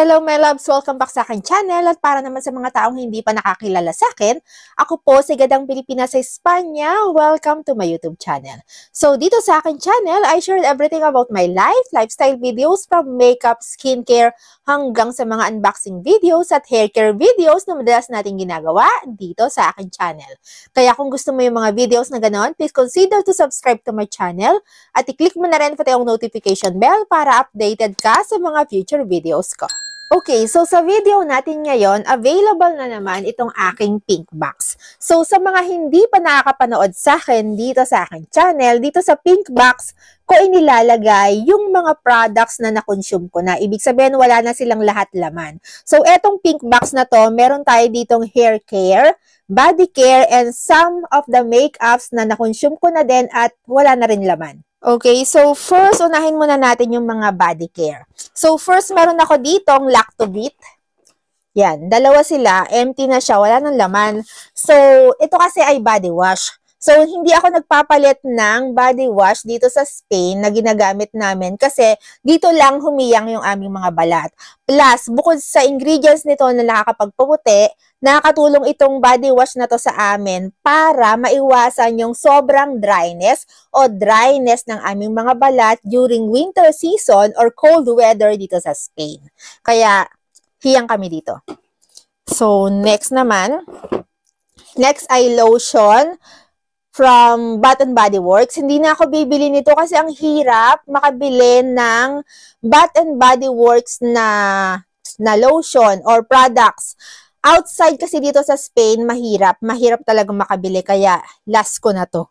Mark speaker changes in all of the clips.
Speaker 1: Hello my loves! Welcome back sa aking channel at para naman sa mga taong hindi pa nakakilala sa akin, ako po si Gadang Pilipina sa Espanya. Welcome to my YouTube channel. So dito sa aking channel, I shared everything about my life, lifestyle videos from makeup, skincare, hanggang sa mga unboxing videos at hair care videos na madalas natin ginagawa dito sa aking channel. Kaya kung gusto mo yung mga videos na ganon, please consider to subscribe to my channel at i-click mo na rin pati yung notification bell para updated ka sa mga future videos ko. Okay, so sa video natin ngayon, available na naman itong aking pink box. So sa mga hindi pa nakakapanood sa akin dito sa aking channel, dito sa pink box ko inilalagay yung mga products na na-consume ko na. Ibig sabihin wala na silang lahat laman. So etong pink box na to, meron tayo ditong hair care, body care, and some of the makeups na na-consume ko na din at wala na rin laman. Okay, so first, unahin muna natin yung mga body care. So first, meron ako ditong Lactobit. Yan, dalawa sila. Empty na siya, wala nang laman. So, ito kasi ay body wash. So, hindi ako nagpapalit ng body wash dito sa Spain na ginagamit namin kasi dito lang humiyang yung aming mga balat. Plus, bukod sa ingredients nito na nakakapagpaputi, nakakatulong itong body wash na to sa amin para maiwasan yung sobrang dryness o dryness ng aming mga balat during winter season or cold weather dito sa Spain. Kaya, hiyang kami dito. So, next naman, next ay lotion from Bath & Body Works. Hindi na ako bibili nito kasi ang hirap makabili ng Bath & Body Works na lotion or products. Outside kasi dito sa Spain, mahirap. Mahirap talaga makabili kaya last ko na to.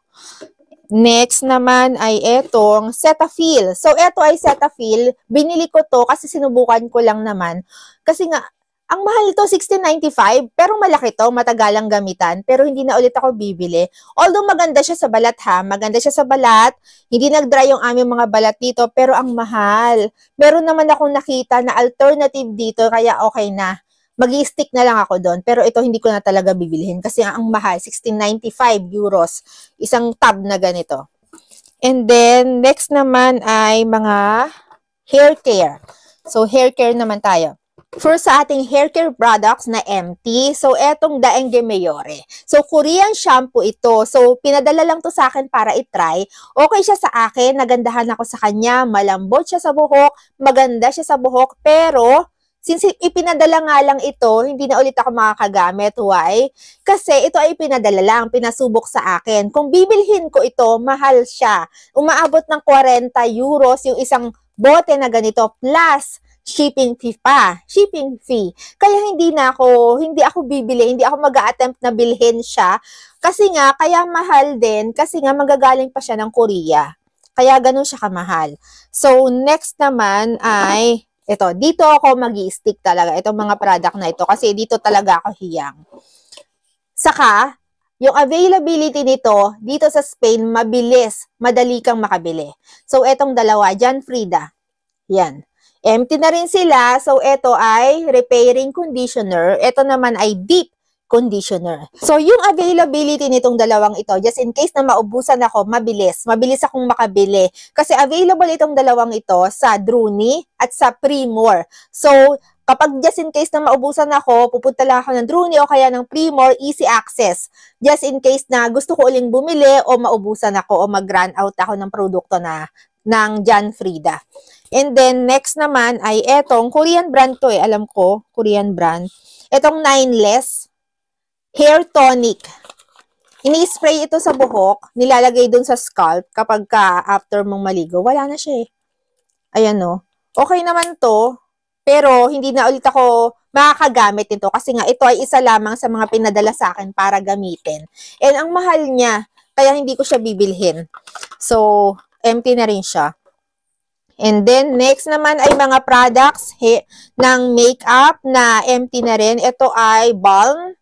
Speaker 1: Next naman ay etong Cetaphil. So, eto ay Cetaphil. Binili ko to kasi sinubukan ko lang naman. Kasi nga, ang mahal nito, $16.95, pero malaki to, matagalang gamitan, pero hindi na ulit ako bibili. Although maganda siya sa balat ha, maganda siya sa balat, hindi nag-dry yung aming mga balat dito, pero ang mahal. Meron naman akong nakita na alternative dito, kaya okay na. Mag-i-stick na lang ako doon, pero ito hindi ko na talaga bibilihin kasi ang mahal, €16.95, isang tub na ganito. And then, next naman ay mga hair care. So, hair care naman tayo. First sa ating hair care products na empty. So, etong Daeng de Mayore. So, Korean shampoo ito. So, pinadala lang to sa akin para i-try. Okay siya sa akin. Nagandahan ako sa kanya. Malambot siya sa buhok. Maganda siya sa buhok. Pero, since ipinadala nga lang ito, hindi na ulit ako makakagamit. Why? Kasi ito ay pinadala lang. Pinasubok sa akin. Kung bibilhin ko ito, mahal siya. Umaabot ng €40 yung isang bote na ganito. Plus, shipping fee pa. Shipping fee. Kaya hindi ako bibili, hindi ako mag-a-attempt na bilhin siya. Kasi nga, kaya mahal din, kasi nga magagaling pa siya ng Korea. Kaya ganun siya kamahal. So, next naman ay, ito, dito ako mag-i-stick talaga, itong mga product na ito, kasi dito talaga ako hiyang. Saka, yung availability nito, dito sa Spain, mabilis, madali kang makabili. So, etong dalawa, John Frieda. Yan. Empty na rin sila. So, ito ay repairing conditioner. Ito naman ay deep conditioner. So, yung availability nitong dalawang ito, just in case na maubusan ako, mabilis. Mabilis akong makabili. Kasi available itong dalawang ito sa Druni at sa Primor. So, kapag just in case na maubusan ako, pupunta lang ako ng Druni o kaya ng Primor, easy access. Just in case na gusto ko uling bumili o maubusan ako o mag-run out ako ng produkto ng John Frieda. And then, next naman ay etong, Korean brand to alam ko, Korean brand. Etong Nineless Hair Tonic. Ini-spray ito sa buhok, nilalagay dun sa scalp kapag after mong maligo. Wala na siya Ayan Okay naman to, pero hindi na ulit ako makakagamit nito kasi nga ito ay isa lamang sa mga pinadala sa akin para gamitin. And ang mahal niya, kaya hindi ko siya bibilhin. So, empty na rin siya. And then, next naman ay mga products ng makeup na empty na rin. Ito ay balm.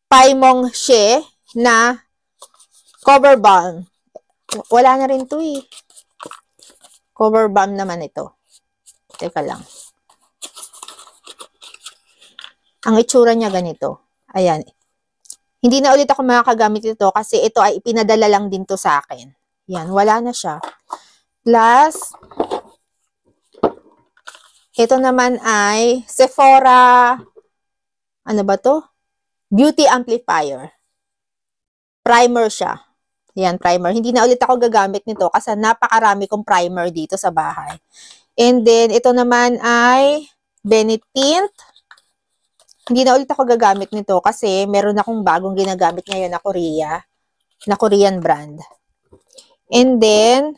Speaker 1: Paimong She na cover balm. Wala na rin to Cover balm naman ito. Teka lang. Ang itsura niya ganito. Ayan. Hindi na ulit ako makakagamit ito kasi ito ay ipinadala lang din to sa akin. Yan, wala na siya. Plus, Ito naman ay Sephora, ano ba to? Beauty Amplifier. Primer siya. Yan, primer. Hindi na ulit ako gagamit nito kasi napakarami kong primer dito sa bahay. And then, ito naman ay Benetint. Hindi na ulit ako gagamit nito kasi meron akong bagong ginagamit ngayon na Korean brand. And then,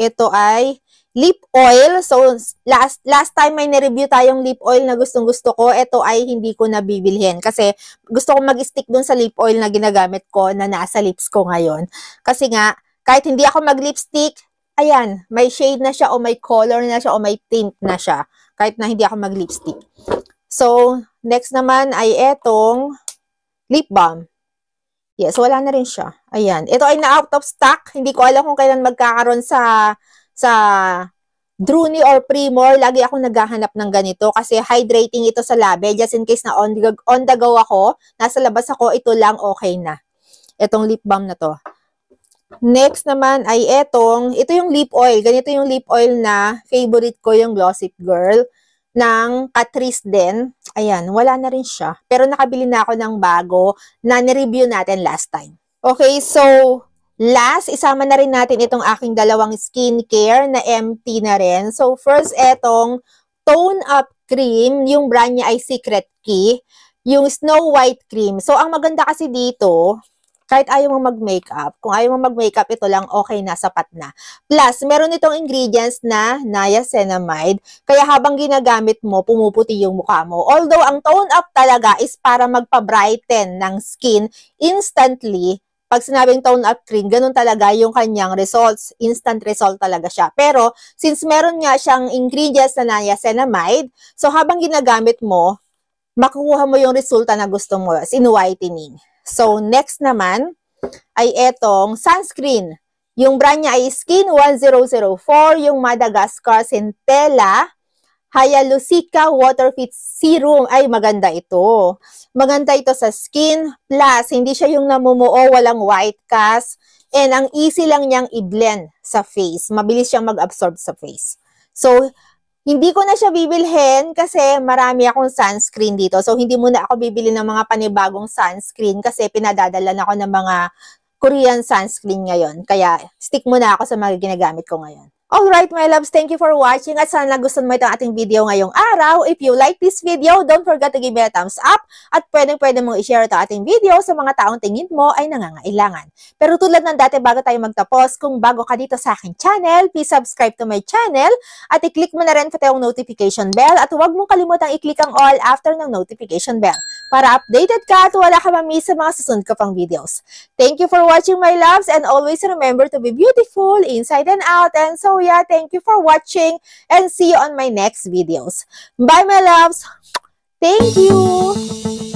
Speaker 1: ito ay lip oil. So, last time may na-review tayong lip oil na gustong-gusto ko. Ito ay hindi ko nabibilhin kasi gusto ko mag-stick dun sa lip oil na ginagamit ko na nasa lips ko ngayon. Kasi nga, kahit hindi ako mag-lipstick, ayan, may shade na siya o may color na siya o may tint na siya. Kahit na hindi ako mag-lipstick. So, next naman ay etong lip balm. Yes, wala na rin siya. Ayan. Ito ay na-out of stock. Hindi ko alam kung kailan magkakaroon sa Druni or Primor. Lagi ako naghahanap ng ganito kasi hydrating ito sa labi. Just in case na on the go ako, nasa labas ako, ito lang okay na. Itong lip balm na to. Next naman ay ito yung lip oil. Ganito yung lip oil na favorite ko, yung Glossy Girl ng Catrice din. Ayan, wala na rin siya. Pero nakabili na ako ng bago na ni-review natin last time. Okay, so last, isama na rin natin itong aking dalawang skincare na empty na rin. So, first, etong Tone Up Cream. Yung brand niya ay Secret Key. Yung Snow White Cream. So, ang maganda kasi dito, kahit ayaw mo mag-makeup, kung ayaw mo mag-makeup, ito lang okay na, sapat na. Plus, meron itong ingredients na niacinamide. Kaya habang ginagamit mo, pumuputi yung mukha mo. Although, ang Tone Up talaga is para magpa-brighten ng skin instantly. Pag sinabing tone up cream, ganun talaga yung kanyang results. Instant result talaga siya. Pero, since meron nga siyang ingredients na niacinamide, so habang ginagamit mo, makukuha mo yung resulta na gusto mo, as in whitening. So, next naman, ay etong sunscreen. Yung brand niya ay Skin 1004, yung Madagascar Centella Hyaluronic Water Fit Serum. Ay, maganda ito. Maganda ito sa skin. Plus, hindi siya yung namumuo, walang white cast. And ang easy lang niyang i-blend sa face. Mabilis siyang mag-absorb sa face. So, hindi ko na siya bibilhin kasi marami akong sunscreen dito. So, hindi muna ako bibili ng mga panibagong sunscreen kasi pinadadalan ako ng mga Korean sunscreen ngayon. Kaya, stick muna ako sa mga ginagamit ko ngayon. Alright, my loves, thank you for watching at sana nagustuhan mo itong ating video ngayong araw. If you like this video, don't forget to give me a thumbs up at pwede mong i-share ito ating video sa mga taong tingin mo ay nangangailangan. Pero tulad ng dati, bago tayo magtapos, kung bago ka dito sa aking channel, please subscribe to my channel at i-click mo na rin pati yung notification bell at huwag mong kalimutang i-click ang all after ng notification bell para updated ka at wala ka ma-miss sa mga susunod ko pang videos. Thank you for watching, my loves, and always remember to be beautiful inside and out. And so yeah, thank you for watching and see you on my next videos. Bye, my loves. Thank you.